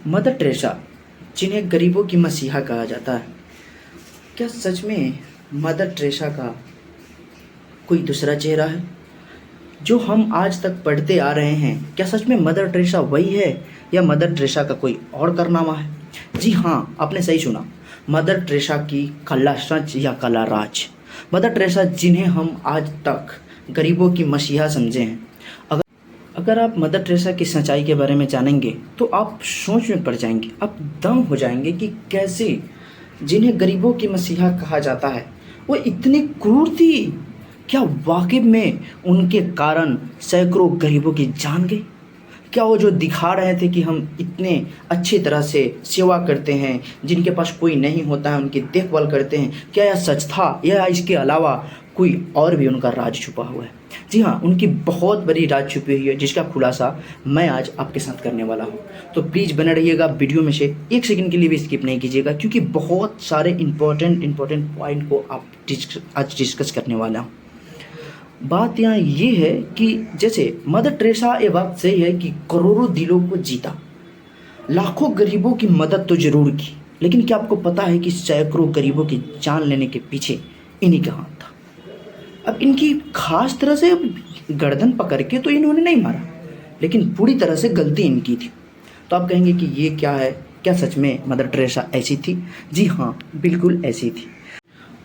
Mother Teresa, जिन्हें गरीबों की मसीहा कहा जाता है, क्या सच में मदर टेरेसा का कोई दूसरा चेहरा है? जो हम आज तक पढ़ते आ रहे हैं, क्या सच में मदर टेरेसा वही है या मदर टेरेसा का कोई और कारनामा है? जी हाँ, आपने सही सुना। मदर टेरेसा की कला सच या कला राज। मदर टेरेसा, जिन्हें हम आज तक गरीबों की मसीहा समझे हैं। अगर आप मदर टेरेसा की सच्चाई के बारे में जानेंगे तो आप सोच में पड़ जाएंगे, आप दंग हो जाएंगे कि कैसे जिन्हें गरीबों की मसीहा कहा जाता है वो इतनी क्रूर थी। क्या वाकई में उनके कारण सैकड़ों गरीबों की जान गई? क्या वो जो दिखा रहे थे कि हम इतने अच्छी तरह से सेवा करते हैं, जिनके पास कोई नहीं होता है उनकी देखभाल करते हैं, क्या यह सच था या इसके अलावा कोई और भी उनका राज छुपा हुआ है? जी हाँ, उनकी बहुत बड़ी राज छुपी हुई है, जिसका खुलासा मैं आज आपके साथ करने वाला हूँ। तो प्लीज़ बने रहिएगा वीडियो में से एक सेकंड के लिए भी स्किप नहीं कीजिएगा, क्योंकि बहुत सारे इंपॉर्टेंट पॉइंट को आप आज डिस्कस करने वाला हूँ। बात यहाँ ये है कि जैसे मदर टेरेसा ये बात सही है कि करोड़ों दिलों को जीता, लाखों गरीबों की मदद तो जरूर की, लेकिन क्या आपको पता है कि सैकड़ों गरीबों की जान लेने के पीछे इन्हीं का हाथ था? अब इनकी खास तरह से गर्दन पकड़ के तो इन्होंने नहीं मारा, लेकिन पूरी तरह से गलती इनकी थी। तो आप कहेंगे कि ये क्या है, क्या सच में मदर टेरेसा ऐसी थी? जी हाँ, बिल्कुल ऐसी थी।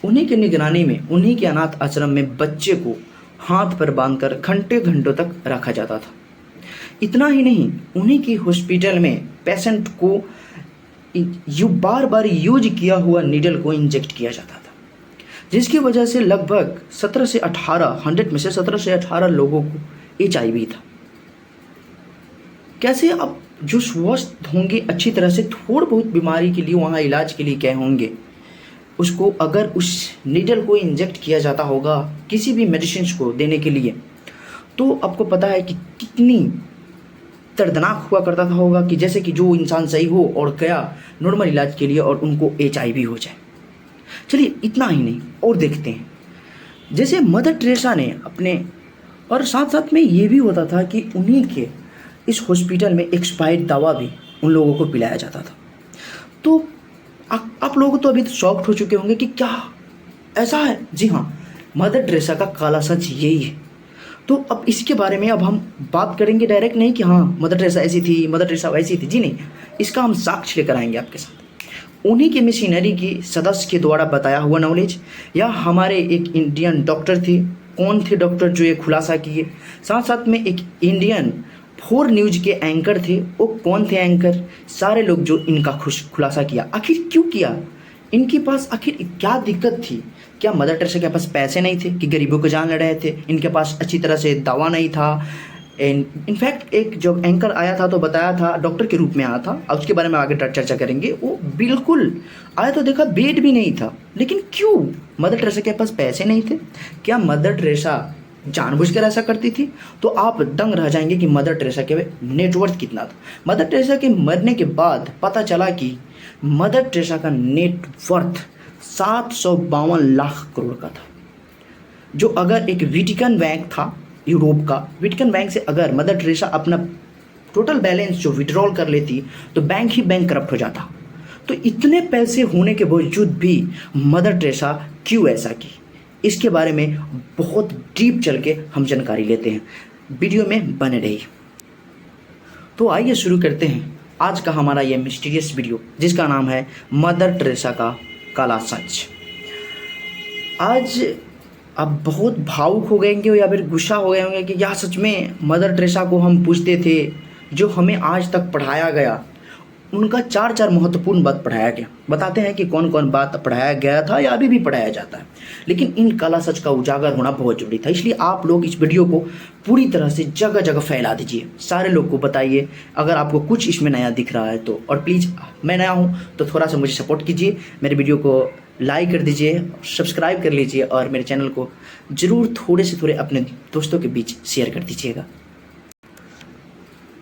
उन्हीं की निगरानी में, उन्हीं के अनाथ आश्रम में बच्चे को हाथ पर बांधकर घंटे घंटों तक रखा जाता था। इतना ही नहीं, उन्हीं की हॉस्पिटल में पेशेंट को बार बार यूज किया हुआ नीडल को इंजेक्ट किया जाता था, जिसकी वजह से लगभग 17 से 18 100 में से 17 से 18 लोगों को HIV था। कैसे अब जो स्वस्थ होंगे अच्छी तरह से, थोड़ी बहुत बीमारी के लिए वहाँ इलाज के लिए गए होंगे, उसको अगर उस नीडल को इंजेक्ट किया जाता होगा किसी भी मेडिसिन को देने के लिए, तो आपको पता है कि कितनी दर्दनाक हुआ करता था होगा कि जैसे कि जो इंसान सही हो और गया नॉर्मल इलाज के लिए और उनको HIV हो जाए। चलिए, इतना ही नहीं, और देखते हैं जैसे मदर टेरेसा ने अपने, और साथ साथ में ये भी होता था कि उन्हीं के इस हॉस्पिटल में एक्सपायर्ड दवा भी उन लोगों को पिलाया जाता था। तो आप लोग तो अभी तो शॉक्ड हो चुके होंगे कि क्या ऐसा है? जी हाँ, मदर टेरेसा का काला सच यही है। तो अब इसके बारे में अब हम बात करेंगे, डायरेक्ट नहीं कि हाँ मदर टेरेसा ऐसी थी, मदर टेरेसा वैसी थी। जी नहीं, इसका हम साक्ष्य लेकर आएंगे आपके साथ। उन्हीं के मिशनरी की सदस्य के द्वारा बताया हुआ नॉलेज, या हमारे एक इंडियन डॉक्टर थे, कौन थे डॉक्टर जो ये खुलासा किए, साथ साथ में एक इंडियन 4 न्यूज के एंकर थे, वो कौन थे एंकर, सारे लोग जो इनका खुलासा किया। आखिर क्यों किया? इनके पास आखिर क्या दिक्कत थी? क्या मदर टेरेसा के पास पैसे नहीं थे कि गरीबों को जान लड़ रहे थे? इनके पास अच्छी तरह से दवा नहीं था? इनफैक्ट एक जो एंकर आया था तो बताया था, डॉक्टर के रूप में आया था, अब उसके बारे में आगे चर्चा करेंगे। वो बिल्कुल आया तो देखा बेड भी नहीं था, लेकिन क्यों? मदर टेरेसा के पास पैसे नहीं थे? क्या मदर टेरेसा जानबूझकर ऐसा करती थी? तो आप दंग रह जाएंगे कि मदर टेरेसा के नेटवर्थ कितना था। मदर टेरेसा के मरने के बाद पता चला कि मदर टेरेसा का नेटवर्थ 752 लाख करोड़ का था, जो अगर एक वेटिकन बैंक था यूरोप का, वेटिकन बैंक से अगर मदर टेरेसा अपना टोटल बैलेंस जो विड्रॉल कर लेती तो बैंक ही बैंक करप्ट हो जाता। तो इतने पैसे होने के बावजूद भी मदर टेरेसा क्यों ऐसा की, इसके बारे में बहुत डीप चल के हम जानकारी लेते हैं। वीडियो में बने रहिए। तो आइए शुरू करते हैं आज का हमारा ये मिस्टीरियस वीडियो, जिसका नाम है मदर टेरेसा का काला सच। आज आप बहुत भावुक हो गए होंगे या फिर गुस्सा हो गए होंगे कि या सच में मदर टेरेसा को हम पूछते थे, जो हमें आज तक पढ़ाया गया, उनका 4 महत्वपूर्ण बात पढ़ाया गया। बताते हैं कि कौन कौन बात पढ़ाया गया था या अभी भी पढ़ाया जाता है, लेकिन इन काला सच का उजागर होना बहुत जरूरी था। इसलिए आप लोग इस वीडियो को पूरी तरह से जगह जगह फैला दीजिए, सारे लोग को बताइए अगर आपको कुछ इसमें नया दिख रहा है तो। और प्लीज़, मैं नया हूँ तो थोड़ा सा मुझे सपोर्ट कीजिए, मेरे वीडियो को लाइक कर दीजिए, सब्सक्राइब कर लीजिए और मेरे चैनल को ज़रूर थोड़े से थोड़े अपने दोस्तों के बीच शेयर कर दीजिएगा।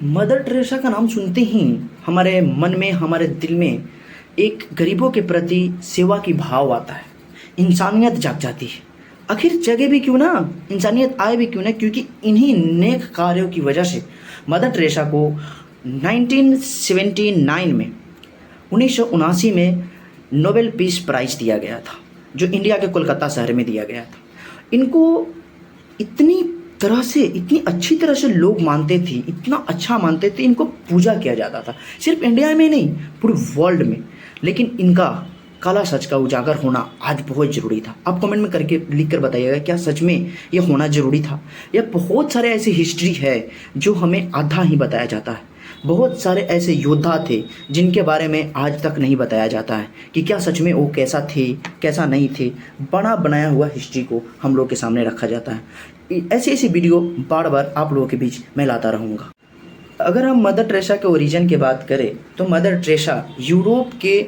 मदर टेरेसा का नाम सुनते ही हमारे मन में, हमारे दिल में एक गरीबों के प्रति सेवा की भाव आता है, इंसानियत जाग जाती है। आखिर जगह भी क्यों ना, इंसानियत आए भी क्यों ना, क्योंकि इन्हीं नेक कार्यों की वजह से मदर टेरेसा को 1979 में 1979 में नोबेल पीस प्राइज़ दिया गया था, जो इंडिया के कोलकाता शहर में दिया गया था। इनको इतनी अच्छी तरह से लोग मानते थे, इतना अच्छा मानते थे, इनको पूजा किया जाता था, सिर्फ इंडिया में नहीं पूरे वर्ल्ड में। लेकिन इनका काला सच का उजागर होना आज बहुत ज़रूरी था। आप कमेंट में करके लिख कर बताइएगा, क्या सच में ये होना ज़रूरी था? या बहुत सारे ऐसी हिस्ट्री है जो हमें आधा ही बताया जाता है। बहुत सारे ऐसे योद्धा थे जिनके बारे में आज तक नहीं बताया जाता है कि क्या सच में वो कैसा थे, कैसा नहीं थे। बना बनाया हुआ हिस्ट्री को हम लोग के सामने रखा जाता है। ऐसी ऐसी वीडियो बार बार आप लोगों के बीच मैं लाता रहूँगा। अगर हम मदर टेरेसा के ओरिजिन की बात करें तो मदर टेरेसा यूरोप के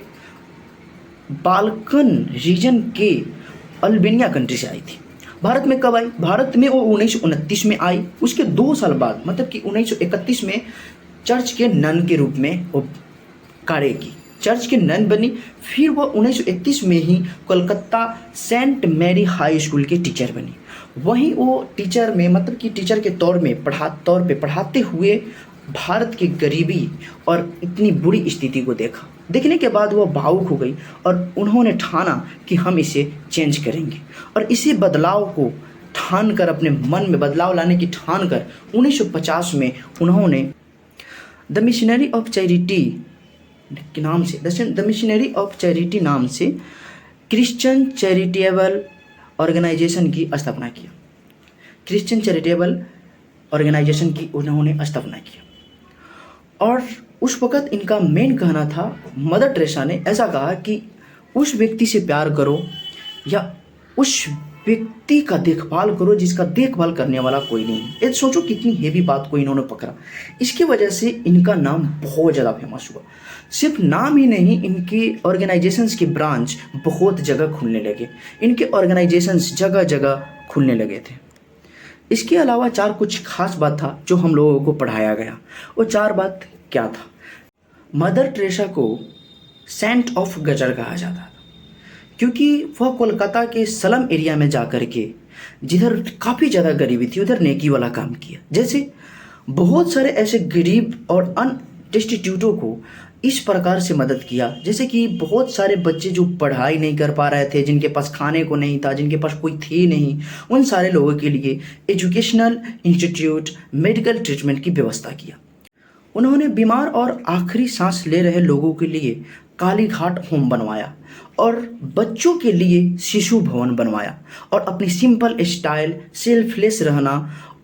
बाल्कन रीजन के अल्बानिया कंट्री से आई थी। भारत में कब आई? भारत में वो 1929 में आई। उसके 2 साल बाद मतलब कि 1931 में चर्च के नन के रूप में वो कार्य की, चर्च के नन बनी। फिर वो 1931 में ही Kolkata Saint Mary high school के टीचर बनी। वहीं वो टीचर में मतलब कि टीचर के तौर पे पढ़ाते हुए भारत की गरीबी और इतनी बुरी स्थिति को देखने के बाद वो भावुक हो गई और उन्होंने ठाना कि हम इसे चेंज करेंगे। और इसी बदलाव को ठान कर, अपने मन में बदलाव लाने की ठान कर 1950 में उन्होंने द मिशनरी ऑफ चैरिटी नाम से क्रिश्चियन चैरिटेबल ऑर्गेनाइजेशन की स्थापना किया। क्रिश्चियन चैरिटेबल ऑर्गेनाइजेशन की उन्होंने स्थापना किया। और उस वक़्त इनका मेन कहना था, मदर टेरेसा ने ऐसा कहा कि उस व्यक्ति से प्यार करो या उस व्यक्ति का देखभाल करो जिसका देखभाल करने वाला कोई नहीं है। ये सोचो कितनी हेवी बात को इन्होंने पकड़ा। इसकी वजह से इनका नाम बहुत ज़्यादा फेमस हुआ। सिर्फ नाम ही नहीं, इनके ऑर्गेनाइजेशंस के ब्रांच बहुत जगह खुलने लगे। इनके ऑर्गेनाइजेशंस जगह जगह खुलने लगे थे। इसके अलावा 4 कुछ खास बात था जो हम लोगों को पढ़ाया गया। वो 4 बात क्या था? मदर टेरेसा को सेंट ऑफ गजर कहा जाता था क्योंकि वह कोलकाता के स्लम एरिया में जाकर के, जिधर काफ़ी ज़्यादा गरीबी थी, उधर नेकी वाला काम किया। जैसे बहुत सारे ऐसे गरीब और अनडेस्टिट्यूटों को इस प्रकार से मदद किया, जैसे कि बहुत सारे बच्चे जो पढ़ाई नहीं कर पा रहे थे, जिनके पास खाने को नहीं था, जिनके पास कोई थे नहीं, उन सारे लोगों के लिए एजुकेशनल इंस्टीट्यूट, मेडिकल ट्रीटमेंट की व्यवस्था किया। उन्होंने बीमार और आखिरी सांस ले रहे लोगों के लिए काली घाट होम बनवाया और बच्चों के लिए शिशु भवन बनवाया। और अपनी सिंपल स्टाइल, सेल्फलेस रहना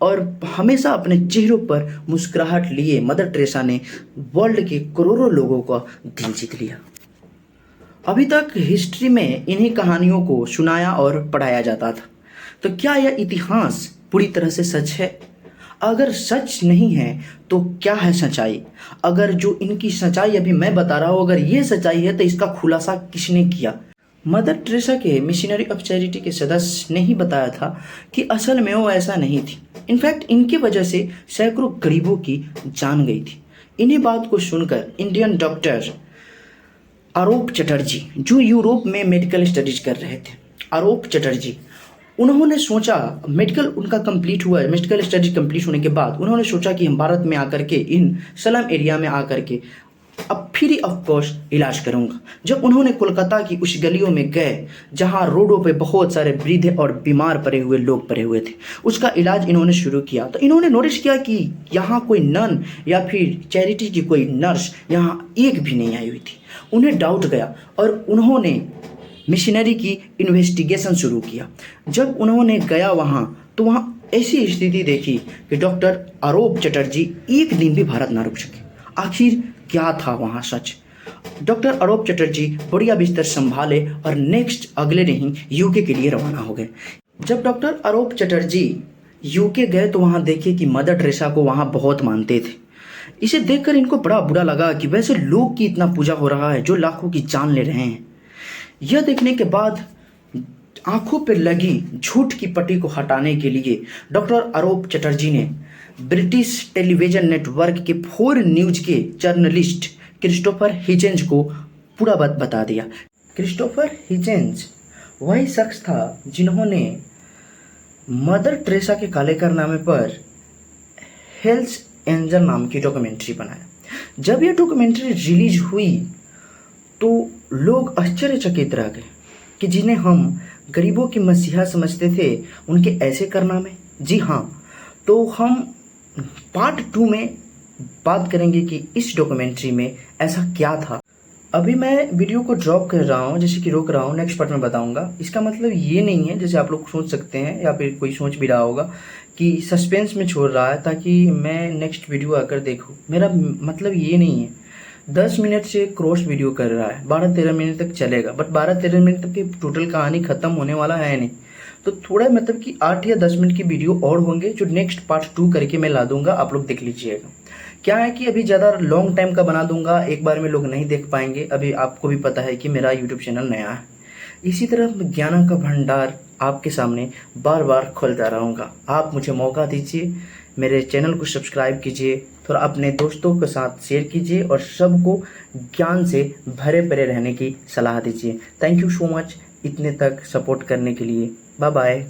और हमेशा अपने चेहरों पर मुस्कुराहट लिए मदर टेरेसा ने वर्ल्ड के करोड़ों लोगों का दिल जीत लिया। अभी तक हिस्ट्री में इन्हीं कहानियों को सुनाया और पढ़ाया जाता था। तो क्या यह इतिहास पूरी तरह से सच है? अगर सच नहीं है तो क्या है सच्चाई? अगर जो इनकी सच्चाई अभी मैं बता रहा हूँ अगर ये सच्चाई है तो इसका खुलासा किसने किया? मदर टेरेसा के मिशनरी ऑफ चैरिटी के सदस्य ने ही बताया था कि असल में वो ऐसा नहीं थी। इनफैक्ट इनकी वजह से सैकड़ों गरीबों की जान गई थी। इन्हीं बात को सुनकर इंडियन डॉक्टर आरोप चटर्जी, जो यूरोप में मेडिकल स्टडीज कर रहे थे, आरोप चटर्जी, उन्होंने सोचा, मेडिकल उनका कंप्लीट हुआ, मेडिकल स्टडी कंप्लीट होने के बाद उन्होंने सोचा कि हम भारत में आकर के, इन स्लम एरिया में आकर के अब फ्री ऑफ कॉस्ट इलाज करूंगा। जब उन्होंने कोलकाता की उस गलियों में गए जहां रोडों पे बहुत सारे वृद्ध और बीमार पड़े हुए लोग पड़े हुए थे, उसका इलाज इन्होंने शुरू किया। तो इन्होंने नोटिस किया कि यहाँ कोई नन या फिर चैरिटी की कोई नर्स यहाँ एक भी नहीं आई हुई थी। उन्हें डाउट गया और उन्होंने मिशनरी की इन्वेस्टिगेशन शुरू किया। जब उन्होंने गया वहाँ तो वहाँ ऐसी स्थिति देखी कि डॉक्टर आरोप चटर्जी एक दिन भी भारत ना रुक सके। आखिर क्या था वहाँ सच? डॉक्टर आरोप चटर्जी बढ़िया बिस्तर संभाले और नेक्स्ट अगले दिन यूके के लिए रवाना हो गए। जब डॉक्टर आरोप चटर्जी यूके गए तो वहाँ देखे कि मदर टेरेसा को वहाँ बहुत मानते थे। इसे देखकर इनको बड़ा बुरा लगा कि वैसे लोग की इतना पूजा हो रहा है जो लाखों की जान ले रहे हैं। यह देखने के बाद आंखों पर लगी झूठ की पट्टी को हटाने के लिए डॉक्टर आरोप चटर्जी ने ब्रिटिश टेलीविजन नेटवर्क के 4 न्यूज के जर्नलिस्ट क्रिस्टोफर हिचेंज को पूरा बात बता दिया। क्रिस्टोफर हिचेंज वही शख्स था जिन्होंने मदर टेरेसा के काले कारनामे पर हेल्स एंजल नाम की डॉक्यूमेंट्री बनाया। जब ये डॉक्यूमेंट्री रिलीज हुई तो लोग आश्चर्यचकित रह गए कि जिन्हें हम गरीबों की मसीहा समझते थे उनके ऐसे कारनामे। जी हाँ, तो हम पार्ट 2 में बात करेंगे कि इस डॉक्यूमेंट्री में ऐसा क्या था। अभी मैं वीडियो को ड्रॉप कर रहा हूँ, जैसे कि रोक रहा हूँ, नेक्स्ट पार्ट में बताऊंगा। इसका मतलब ये नहीं है जैसे आप लोग सोच सकते हैं या फिर कोई सोच भी रहा होगा कि सस्पेंस में छोड़ रहा है ताकि मैं नेक्स्ट वीडियो आकर देखूँ। मेरा मतलब ये नहीं है। 10 मिनट से क्रॉस वीडियो कर रहा है, 12-13 मिनट तक चलेगा, बट 12-13 मिनट तक की टोटल कहानी खत्म होने वाला है नहीं। तो थोड़ा मतलब कि 8 या 10 मिनट की वीडियो और होंगे जो नेक्स्ट पार्ट 2 करके मैं ला दूंगा, आप लोग देख लीजिएगा। क्या है कि अभी ज़्यादा लॉन्ग टाइम का बना दूंगा, एक बार में लोग नहीं देख पाएंगे। अभी आपको भी पता है कि मेरा यूट्यूब चैनल नया है। इसी तरह ज्ञान का भंडार आपके सामने बार बार खोलता रहूँगा। आप मुझे मौका दीजिए, मेरे चैनल को सब्सक्राइब कीजिए, थोड़ा अपने दोस्तों के साथ शेयर कीजिए और सबको ज्ञान से भरे परे रहने की सलाह दीजिए। थैंक यू सो मच इतने तक सपोर्ट करने के लिए। Bye bye.